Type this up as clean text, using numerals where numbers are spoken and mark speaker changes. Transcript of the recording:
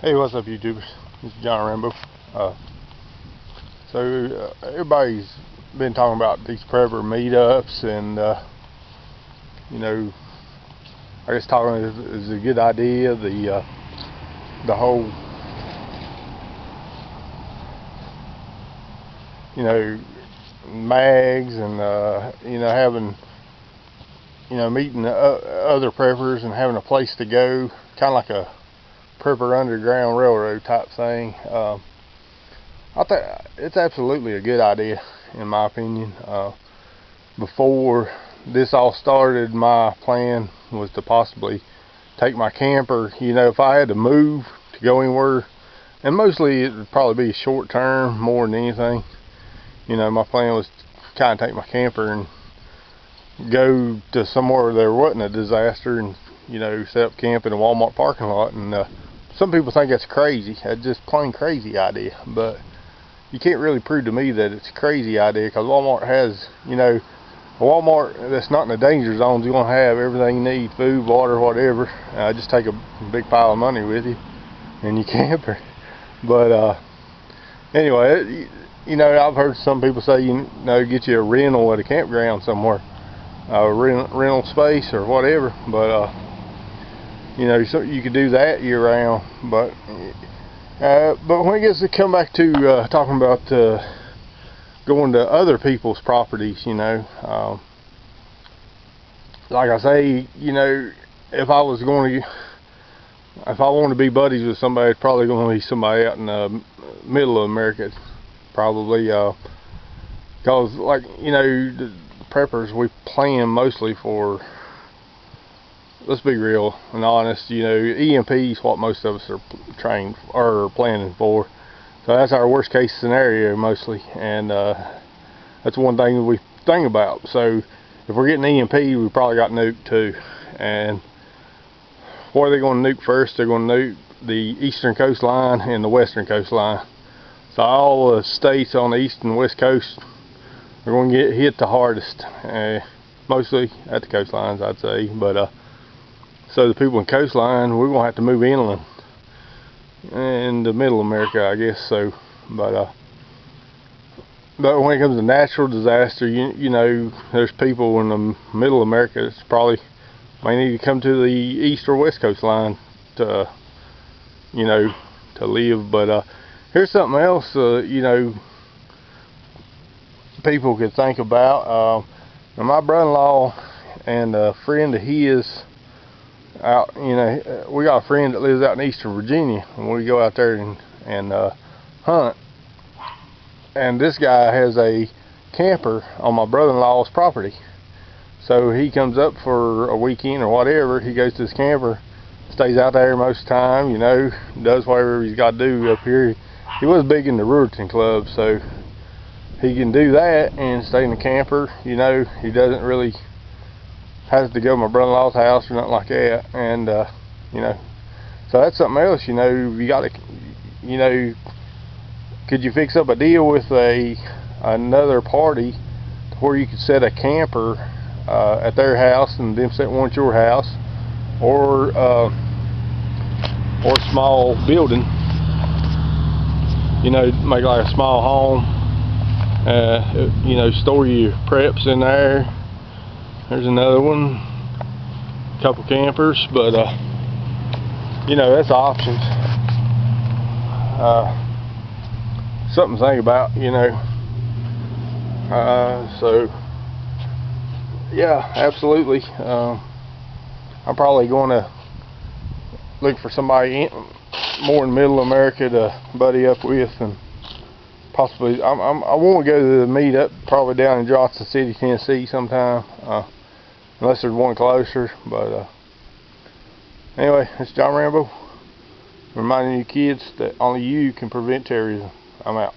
Speaker 1: Hey, what's up, YouTubers? This is John Rambo. Everybody's been talking about these prepper meetups, and you know, I guess talking is a good idea. The whole, mags and having, meeting other preppers and having a place to go, kind of like a prepper underground railroad type thing. I think it's absolutely a good idea, in my opinion. Before this all started, my plan was to possibly take my camper. If I had to move to go anywhere, and mostly it would probably be short term more than anything. My plan was to kind of take my camper and go to somewhere where there wasn't a disaster, and set up camp in a Walmart parking lot. And some people think that's crazy. That's just plain crazy idea, but you can't really prove to me that it's a crazy idea, because Walmart has, a Walmart that's not in the danger zone is going to have everything you need: food, water, whatever. Just take a big pile of money with you and your camper. But anyway, I've heard some people say, get you a rental at a campground somewhere, rental space or whatever. But so you could do that year round. But when it gets to come back to talking about going to other people's properties, like I say, if I wanted to be buddies with somebody, it's probably going to be somebody out in the middle of America, probably, because the preppers, we plan mostly for, let's be real and honest, EMP is what most of us are trained or planning for. So that's our worst case scenario mostly, and that's one thing that we think about. So if we're getting EMP, we probably got nuked too. And what are they going to nuke first? They're going to nuke the eastern coastline and the western coastline. So all the states on the east and west coast are going to get hit the hardest, mostly at the coastlines, I'd say. But so the people in coastline, we're going to have to move inland in the middle of America, I guess. So, but when it comes to natural disaster, there's people in the middle of America that's probably may need to come to the east or west coastline to, to live. But here's something else, people could think about. Now my brother-in-law and a friend of his out, we got a friend that lives out in eastern Virginia, and we go out there and hunt. And this guy has a camper on my brother-in-law's property. So he comes up for a weekend or whatever. He goes to his camper, stays out there most of the time, does whatever he's got to do up here. He was big in the Ruritan Club, so he can do that and stay in the camper. He doesn't really has to go to my brother-in-law's house or nothing like that. And so that's something else. You got to, could you fix up a deal with another party where you could set a camper at their house and them set one at your house, or a small building, make like a small home, store your preps in there. There's another one, a couple campers. But that's options. Something to think about, so yeah, absolutely. I'm probably going to look for somebody more in the middle of America to buddy up with, and possibly I want to go to the meetup probably down in Johnson City, Tennessee sometime, unless there's one closer. But anyway, it's John Rambo reminding you kids that only you can prevent terrorism. I'm out.